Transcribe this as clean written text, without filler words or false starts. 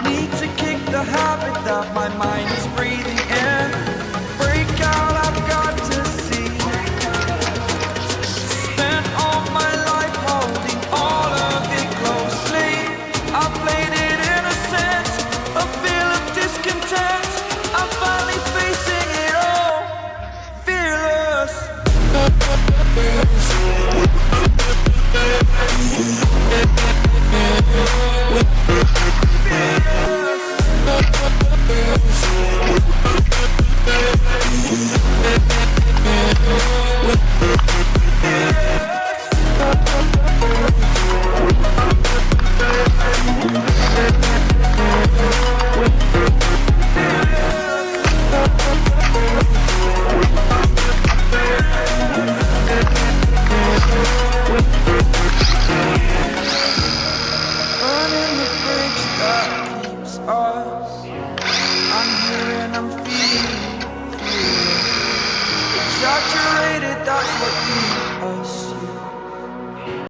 Need to kick the habit that my mind is breathing in. Break out, I've got to see. Spent all my life holding all of it closely. I played it innocent, a feel of discontent. I'm finally facing it all, fearless. Burning the bridge that keeps us. I'm here and I'm feeling. Saturated, that's what you